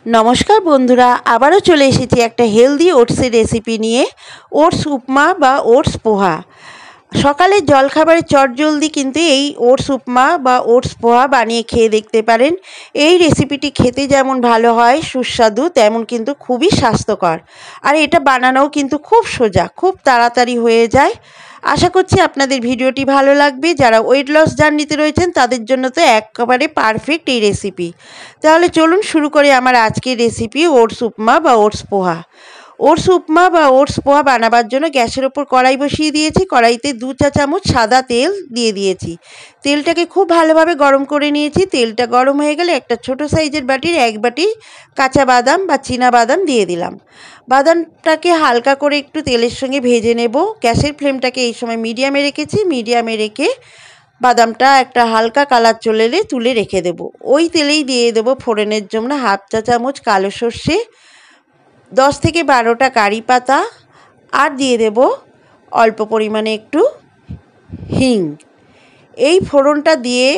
नमस्कार बंधुरा आबारो चले एसेছি একটা হেলদি ওটসের রেসিপি নিয়ে। ওটস उपमा বা ওটস পোহা সকালের জলখাবারে চটজলদি কিন্তু এই ওটস उपमा বা ওটস পোহা বানিয়ে খেয়ে দেখতে পারেন। এই রেসিপিটি খেতে যেমন ভালো হয় সুস্বাদু তেমন কিন্তু খুবই স্বাস্থ্যকর, আর এটা বানানোও কিন্তু খুব সোজা, খুব তাড়াতাড়ি হয়ে যায়। আশা করছি আপনাদের ভিডিওটি ভালো লাগবে। যারা ওয়েট লস জার্নিতে রয়েছেন তাদের জন্য তো একেবারে পারফেক্ট এই রেসিপি। তাহলে চলুন শুরু করি আমার আজকের রেসিপি ওটস উপমা বা ওটস পোহা। ওটস উপমা বা ওটস পোহা বানাবার জন্য গ্যাসের ওপর কড়াই বসিয়ে দিয়েছি। কড়াইতে 2 চা চামচ সাদা তেল দিয়ে দিয়েছি। তেলটাকে খুব ভালোভাবে গরম করে নিয়েছি। তেলটা গরম হয়ে গেলে একটা ছোট সাইজের বাটির 1 বাটি কাঁচা বাদাম বা চীনা বাদাম দিয়ে দিলাম। বাদামটাকে হালকা করে একটু তেলের সঙ্গে ভেজে নেব। গ্যাসের ফ্লেমটাকে এই সময় মিডিয়ামে রেখেছি। মিডিয়ামে রেখে বাদামটা একটা হালকা কালার চলে এলে তুলে রেখে দেব। ওই তেলেই দিয়ে দেব ফোড়নের জন্য 1/2 চা চামচ কালো সর্ষে, 10 থেকে 12টা কারি পাতা, আর দিয়ে দেব অল্প পরিমাণে একটু হিং। এই ফোড়নটা দিয়ে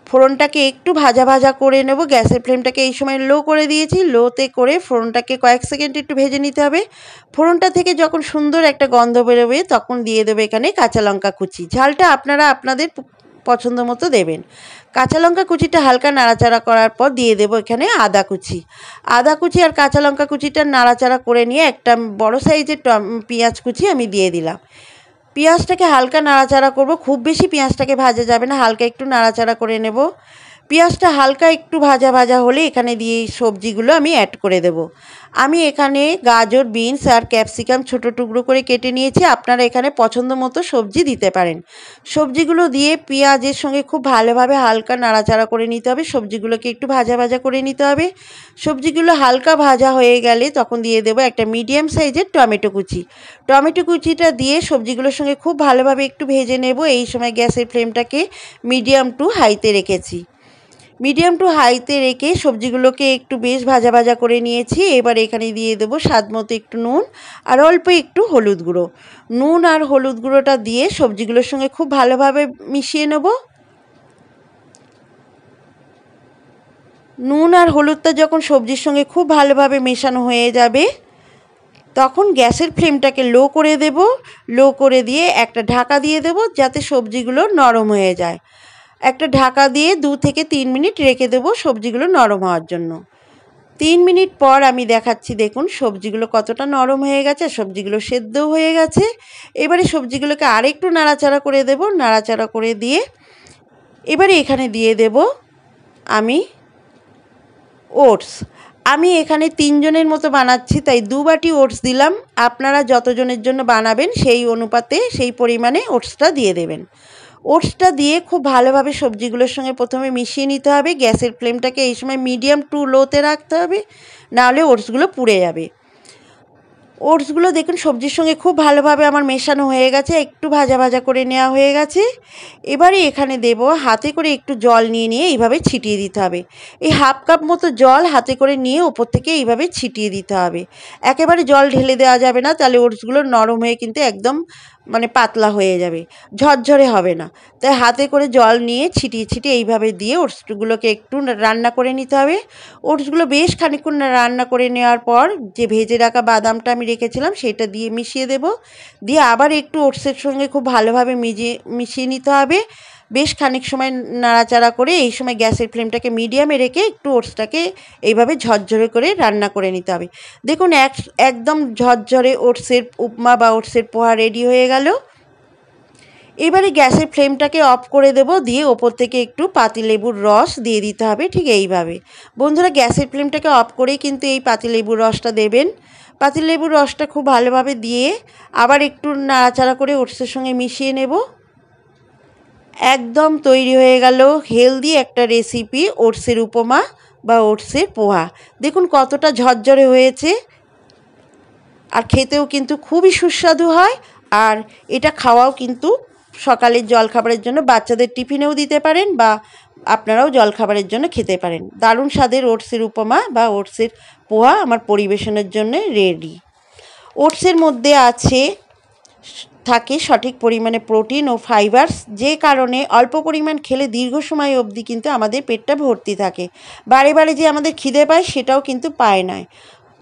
ফোড়নটাকে একটু ভাজা ভাজা করে নেব। গ্যাসের ফ্লেমটাকে এই সময় লো করে দিয়েছি। লোতে করে ফোড়নটাকে কয়েক সেকেন্ড একটু ভেজে নিতে হবে। ফোড়নটা থেকে যখন সুন্দর একটা গন্ধ বেরোবে তখন দিয়ে দেবো এখানে কাঁচা লঙ্কা কুচি। ঝালটা আপনারা আপনাদের পছন্দ মতো দেবেন। কাঁচা লঙ্কা কুচিটা হালকা নাড়াচাড়া করার পর দিয়ে দেবো এখানে আদা কুচি। আদা কুচি আর কাঁচা লঙ্কা কুচিটা নাড়াচাড়া করে নিয়ে একটা বড় সাইজের পেঁয়াজ কুচি আমি দিয়ে দিলাম। পেঁয়াজটাকে হালকা নাড়াচাড়া করব, খুব বেশি পেঁয়াজটাকে ভাজা যাবে না, হালকা একটু নাড়াচাড়া করে নেব। পেঁয়াজটা হালকা একটু ভাজা ভাজা হলে এখানে দিয়ে সবজিগুলো আমি অ্যাড করে দেব। আমি এখানে গাজর, বিনস আর ক্যাপসিকাম ছোট টুকরো করে কেটে নিয়েছি। আপনারা এখানে পছন্দ মতো সবজি দিতে পারেন। সবজিগুলো দিয়ে পেঁয়াজের সঙ্গে খুব ভালোভাবে হালকা নাড়াচাড়া করে নিতে হবে। সবজিগুলোকে একটু ভাজা ভাজা করে নিতে হবে। সবজিগুলো হালকা ভাজা হয়ে গেলে তখন দিয়ে দেবো একটা মিডিয়াম সাইজের টমেটো কুচি। টমেটো কুচিটা দিয়ে সবজিগুলোর সঙ্গে খুব ভালোভাবে একটু ভেজে নেব। এই সময় গ্যাসের ফ্লেমটাকে মিডিয়াম টু হাইতে রেখেছি। মিডিয়াম টু হাইতে রেখে সবজিগুলোকে একটু বেশ ভাজা ভাজা করে নিয়েছি। এবার এখানে দিয়ে দেবো স্বাদ মতো একটু নুন আর অল্প একটু হলুদ গুঁড়ো। নুন আর হলুদ গুঁড়োটা দিয়ে সবজিগুলোর সঙ্গে খুব ভালোভাবে মিশিয়ে নেব। নুন আর হলুদটা যখন সবজির সঙ্গে খুব ভালোভাবে মেশানো হয়ে যাবে তখন গ্যাসের ফ্লেমটাকে লো করে দেব। লো করে দিয়ে একটা ঢাকা দিয়ে দেব যাতে সবজিগুলো নরম হয়ে যায়। একটা ঢাকা দিয়ে 2 থেকে 3 মিনিট রেখে দেব সবজিগুলো নরম হওয়ার জন্য। 3 মিনিট পর আমি দেখাচ্ছি, দেখুন সবজিগুলো কতটা নরম হয়ে গেছে, সবজিগুলো সেদ্ধও হয়ে গেছে। এবারে সবজিগুলোকে আরেকটু নাড়াচাড়া করে দেব। নাড়াচাড়া করে দিয়ে এবারে এখানে দিয়ে দেব আমি ওটস। আমি এখানে 3 জনের মতো বানাচ্ছি তাই 2 বাটি ওটস দিলাম। আপনারা যতজনের জন্য বানাবেন সেই অনুপাতে সেই পরিমাণে ওটসটা দিয়ে দেবেন। ওটসটা দিয়ে খুব ভালোভাবে সবজিগুলোর সঙ্গে প্রথমে মিশিয়ে নিতে হবে। গ্যাসের ফ্লেমটাকে এই সময় মিডিয়াম টু লোতে রাখতে হবে, নাহলে ওটসগুলো পুড়ে যাবে। ওটসগুলো দেখুন সবজির সঙ্গে খুব ভালোভাবে আমার মেশানো হয়ে গেছে, একটু ভাজা ভাজা করে নেওয়া হয়ে গেছে। এবারে এখানে দেব হাতে করে একটু জল নিয়ে এইভাবে ছিটিয়ে দিতে হবে। এই 1/2 কাপ মতো জল হাতে করে নিয়ে ওপর থেকে এইভাবে ছিটিয়ে দিতে হবে। একেবারে জল ঢেলে দেওয়া যাবে না, তাহলে ওটসগুলো নরম হয়ে কিন্তু একদম পাতলা হয়ে যাবে, ঝরঝরে হবে না। তাই হাতে করে জল নিয়ে ছিটিয়ে ছিটিয়ে এইভাবে দিয়ে ওটসগুলোকে একটু রান্না করে নিতে হবে। ওটসগুলো বেশ খানিকক্ষণ রান্না করে নেওয়ার পর যে ভেজে রাখা বাদামটা আমি রেখেছিলাম সেটা দিয়ে মিশিয়ে দেব। দিয়ে আবার একটু ওটসের সঙ্গে খুব ভালোভাবে মিশিয়ে নিতে হবে। বেশ খানিক সময় নাড়াচাড়া করে এই সময় গ্যাসের ফ্লেমটাকে মিডিয়ামে রেখে একটু ওটসটাকে এইভাবে ঝরঝরে করে রান্না করে নিতে হবে। দেখুন একদম ঝরঝরে ওটসের উপমা বা ওটসের পোহা রেডি হয়ে গেল। এবারে গ্যাসের ফ্লেমটাকে অফ করে দেব। দিয়ে ওপর থেকে একটু পাতিলেবুর রস দিয়ে দিতে হবে ঠিক এইভাবে। বন্ধুরা গ্যাসের ফ্লেমটাকে অফ করেই কিন্তু এই পাতিলেবুর রসটা দেবেন। পাতিলেবুর রসটা খুব ভালোভাবে দিয়ে আবার একটু নাড়াচাড়া করে ওটসের সঙ্গে মিশিয়ে নেব। একদম তৈরি হয়ে গেল হেলদি একটা রেসিপি ওটসের উপমা বা ওটসের পোহা। দেখুন কতটা ঝরঝরে হয়েছে, আর খেতেও কিন্তু খুবই সুস্বাদু হয়। আর এটা খাওয়াও কিন্তু সকালের জলখাবারের জন্য বাচ্চাদের টিফিনেও দিতে পারেন বা আপনারাও জলখাবারের জন্য খেতে পারেন। দারুণ স্বাদের ওটসের উপমা বা ওটসের পোহা আমার পরিবেশনের জন্য রেডি। ওটসের মধ্যে আছে থাকে সঠিক পরিমাণে প্রোটিন ও ফাইবারস, যে কারণে অল্প পরিমাণ খেলে দীর্ঘ সময় অবধি কিন্তু আমাদের পেটটা ভর্তি থাকে। বারে বারে যে আমাদের খিদে পায় সেটাও কিন্তু পায় না।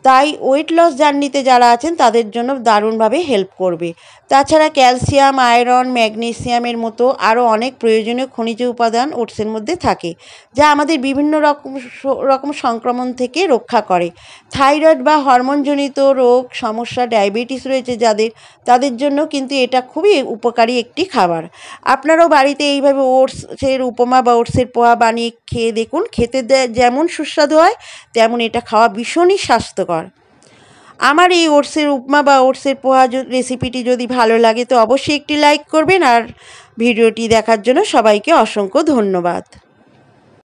তাই ওয়েট লস জার্নিতে যারা আছেন তাদের জন্য দারুণভাবে হেল্প করবে। তাছাড়া ক্যালসিয়াম, আয়রন, ম্যাগনেসিয়ামের মতো আরও অনেক প্রয়োজনীয় খনিজ উপাদান ওটসের মধ্যে থাকে, যা আমাদের বিভিন্ন রকম সংক্রমণ থেকে রক্ষা করে। থাইরয়েড বা হরমোনজনিত রোগ সমস্যা, ডায়াবেটিস রয়েছে যাদের, তাদের জন্য কিন্তু এটা খুবই উপকারী একটি খাবার। আপনারাও বাড়িতে এইভাবে ওটসের উপমা বা ওটসের পোহা বানিয়ে খেয়ে দেখুন। খেতে যেমন সুস্বাদু হয়, তেমন এটা খাওয়া ভীষণই স্বাস্থ্যকর। আমার এই ওটসের উপমা বা ওটসের পোহা রেসিপিটি যদি ভালো লাগে তো অবশ্যই একটি লাইক করবেন, আর ভিডিওটি দেখার জন্য সবাইকে অসংখ্য ধন্যবাদ।